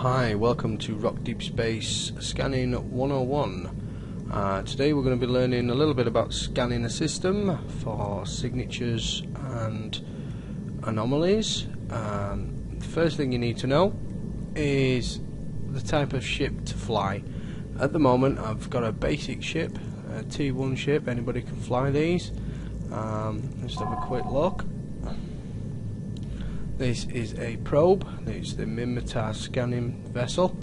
Hi, welcome to Rock Deep Space Scanning 101. Today we're going to be learning a little bit about scanning a system for signatures and anomalies. The first thing you need to know is the type of ship to fly. At the moment I've got a basic ship, a T1 ship. Anybody can fly these. Let's have a quick look. This is a probe. It's the Mimitar scanning vessel.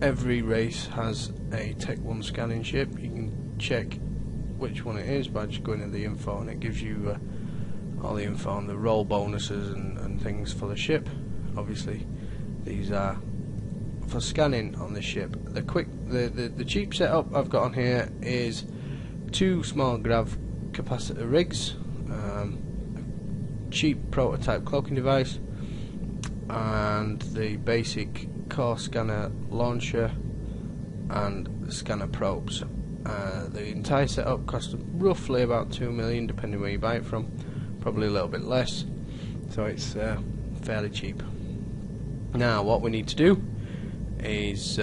Every race has a Tech 1 scanning ship. You can check which one it is by just going to the info, and it gives you all the info on the roll bonuses and things for the ship. Obviously, these are for scanning on the ship. The cheap setup I've got on here is 2 small grav capacitor rigs. Cheap prototype cloaking device and the basic core scanner launcher and scanner probes. The entire setup cost roughly about 2 million, depending where you buy it from, probably a little bit less, so it's fairly cheap. Now what we need to do is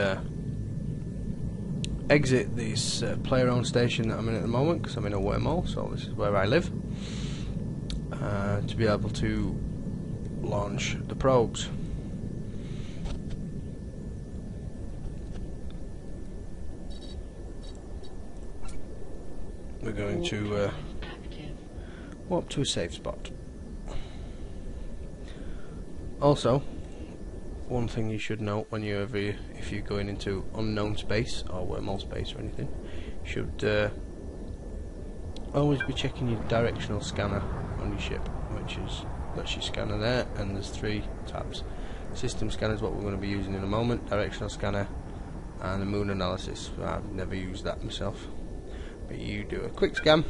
exit this player owned station that I'm in at the moment, because I'm in a wormhole, so this is where I live. To be able to launch the probes. We're going to warp to a safe spot. Also, one thing you should note when if you're going into unknown space or wormhole space or anything, you should always be checking your directional scanner on your ship, that's your scanner there, and there's 3 tabs. System scanner is what we're going to be using in a moment, directional scanner, and the moon analysis. I've never used that myself, but you do a quick scan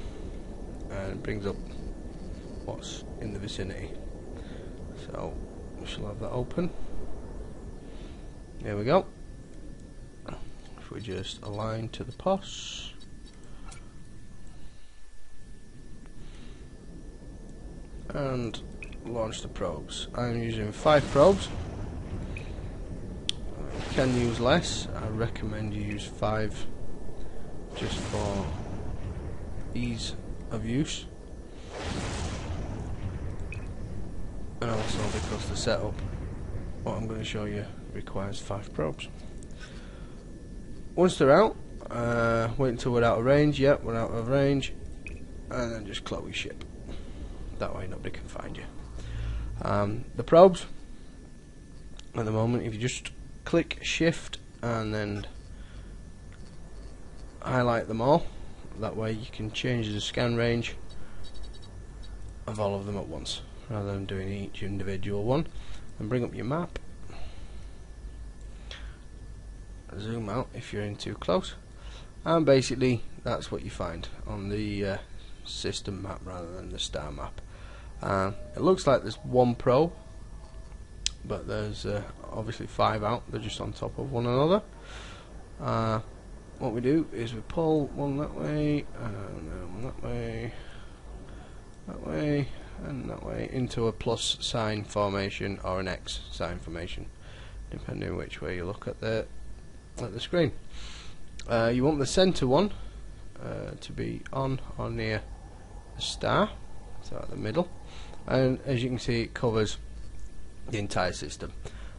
and it brings up what's in the vicinity. So we shall have that open. There we go. If we just align to the POS, and launch the probes. I'm using 5 probes. You can use less. I recommend you use 5 just for ease of use, and also because the setup, what I'm going to show you, requires 5 probes. Once they're out, wait until we're out of range. Yep, we're out of range, and then just close your ship. That way nobody can find you. The probes, at the moment, if you just click shift and then highlight them all, that way you can change the scan range of all of them at once, rather than doing each individual one. And bring up your map, zoom out if you're in too close, and basically that's what you find on the system map rather than the star map. It looks like there's 1 probe, but there's obviously 5 out. They're just on top of one another. What we do is we pull one that way, and then one that way, that way, and that way into a plus sign formation or an X sign formation, depending which way you look at the screen. You want the center one to be on or near the star, so at the middle, and as you can see, it covers the entire system.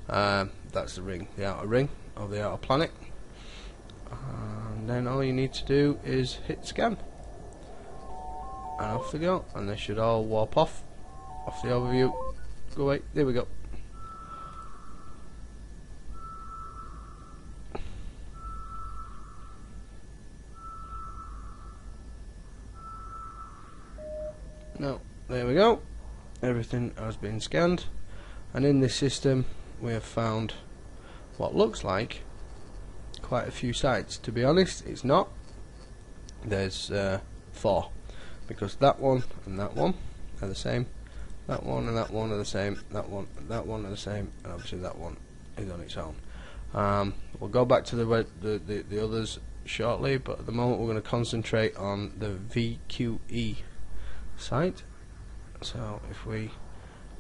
That's the ring, the outer ring of the outer planet, and then all you need to do is hit scan, and off they go, and they should all warp off the overview. Go away, there we go. Now, there we go. Everything has been scanned, and in this system we have found what looks like quite a few sites. To be honest, it's not. There's 4, because that one and that one are the same, that one and that one are the same, that one and that one are the same, and obviously that one is on its own. We'll go back to the others shortly, but at the moment we're going to concentrate on the VQE site. So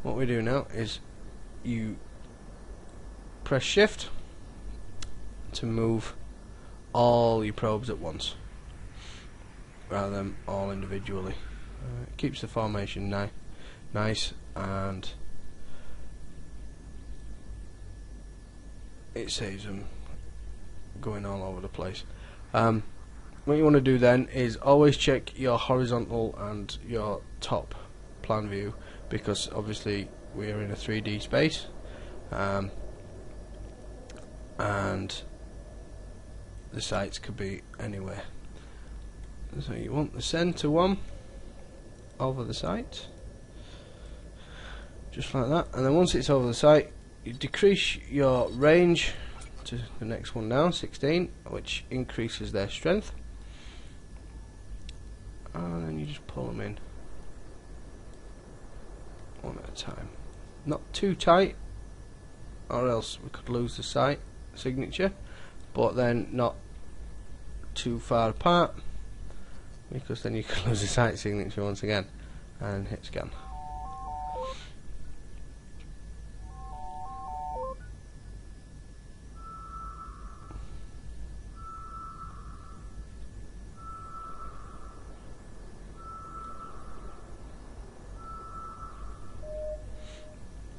what we do now is you press shift to move all your probes at once rather than all individually. It keeps the formation nice, and it saves them going all over the place. What you want to do then is always check your horizontal and your top plan view, because obviously we are in a 3D space, and the sites could be anywhere. So you want the center one over the site, just like that, and then once it's over the site, you decrease your range to the next one down, 16, which increases their strength, and then you just pull them in one at a time, not too tight or else we could lose the site signature, but then not too far apart, because then you could lose the site signature once again. And hit scan.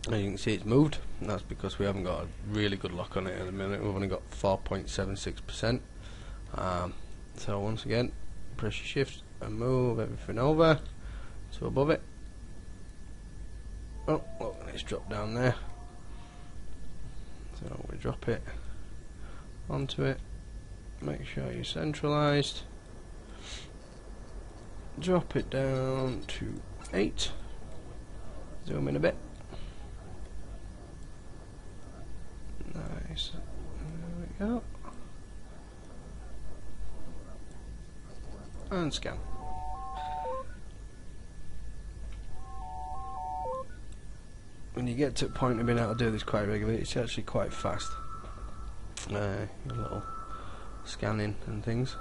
As you can see, it's moved, and that's because we haven't got a really good lock on it at the minute. We've only got 4.76%. So once again, press your shift and move everything over to above it. Oh, look, it's dropped down there. So we drop it onto it. Make sure you're centralised. Drop it down to 8. Zoom in a bit. Nice. There we go. And scan. When you get to the point of being able to do this quite regularly, it's actually quite fast. Your little scanning and things.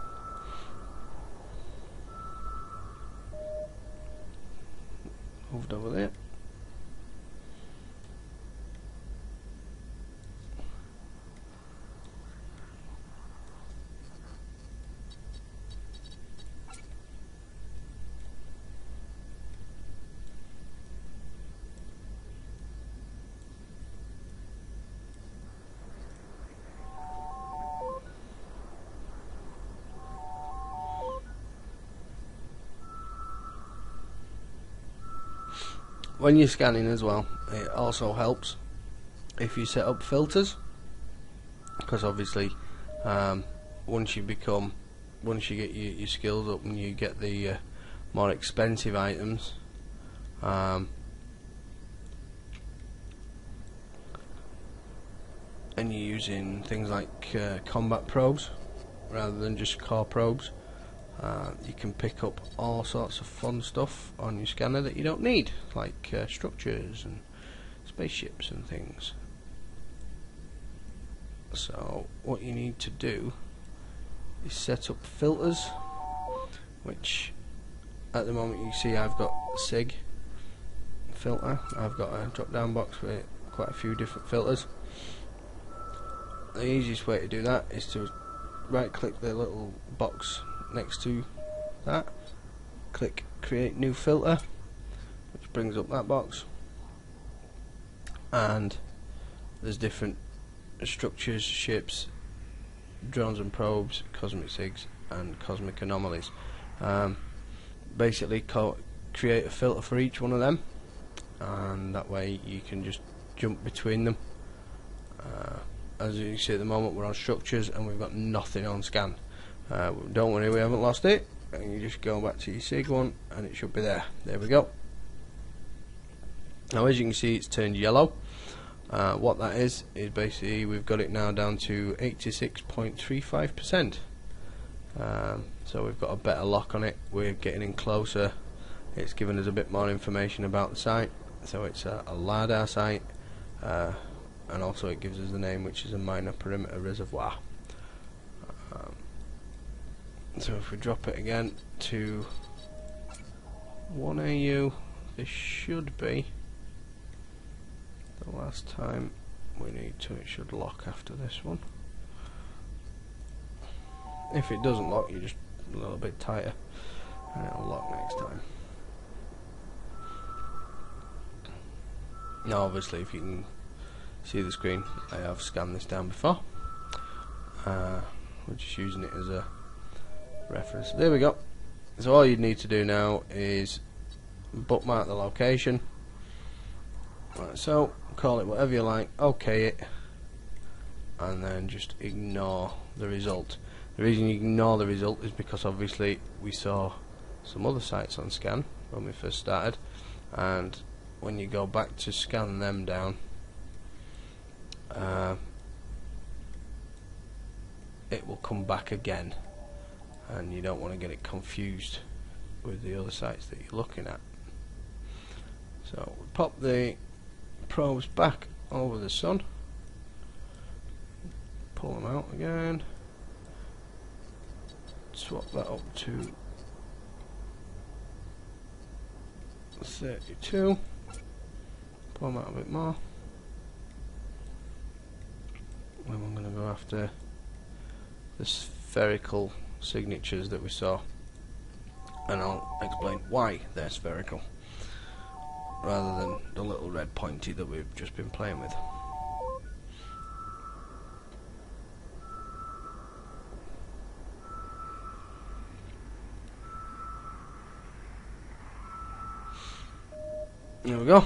Moved over there. When you're scanning as well, it also helps if you set up filters, because obviously once you get your skills up and you get the more expensive items, and you're using things like combat probes rather than just core probes, you can pick up all sorts of fun stuff on your scanner that you don't need, like structures and spaceships and things. So what you need to do is set up filters, which at the moment you see I've got SIG filter. I've got a drop down box with quite a few different filters. The easiest way to do that is to right click the little box next to that, click create new filter, which brings up that box, and there's different structures, shapes, drones and probes, cosmic SIGs and cosmic anomalies. Basically create a filter for each one of them, and that way you can just jump between them. As you can see at the moment we're on structures and we've got nothing on scan. Don't worry, we haven't lost it, and you just go back to your SIG one and it should be there. There we go. Now as you can see, it's turned yellow. What that is basically we've got it now down to 86.35%. So we've got a better lock on it, we're getting in closer, it's given us a bit more information about the site. So it's a LiDAR site, and also it gives us the name, which is a minor perimeter reservoir. So if we drop it again to 1 AU, this should be the last time we need to, it should lock after this one. If it doesn't lock, you just a little bit tighter and it'll lock next time. Now obviously, if you can see the screen, I have scanned this down before. We're just using it as a reference. There we go. So all you need to do now is bookmark the location. Right, so call it whatever you like, OK it, and then just ignore the result. The reason you ignore the result is because obviously we saw some other sites on scan when we first started, and when you go back to scan them down, it will come back again, and you don't want to get it confused with the other sites that you're looking at. So we pop the probes back over the sun, pull them out again, swap that up to 32, pull them out a bit more, and I'm going to go after the spherical signatures that we saw, and I'll explain why they're spherical rather than the little red pointy that we've just been playing with. There we go.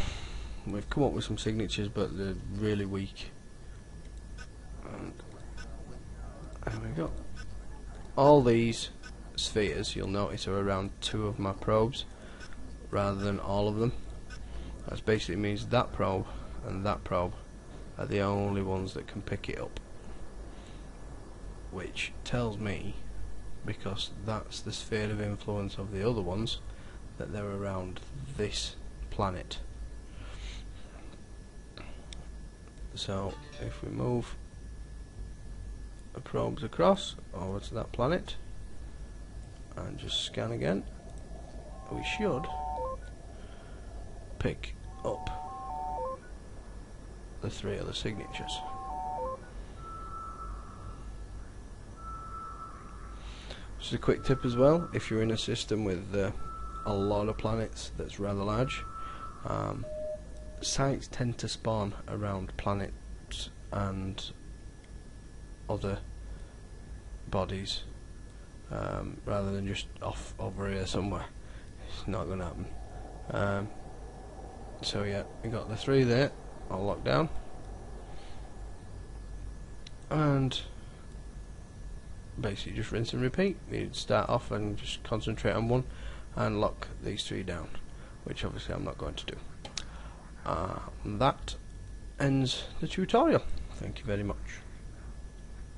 We've come up with some signatures, but they're really weak. And there we go. All these spheres, you'll notice, are around 2 of my probes rather than all of them. That basically means that probe and that probe are the only ones that can pick it up, which tells me, because that's the sphere of influence of the other ones, that they're around this planet. So if we move the probes across over to that planet and just scan again, we should pick up the 3 other signatures. Just a quick tip as well, if you're in a system with a lot of planets that's rather large, sites tend to spawn around planets and other bodies, rather than just off over here somewhere. It's not going to happen. So yeah, we got the 3 there, all locked down, and basically just rinse and repeat. You'd start off and just concentrate on one and lock these 3 down, which obviously I'm not going to do. That ends the tutorial. Thank you very much.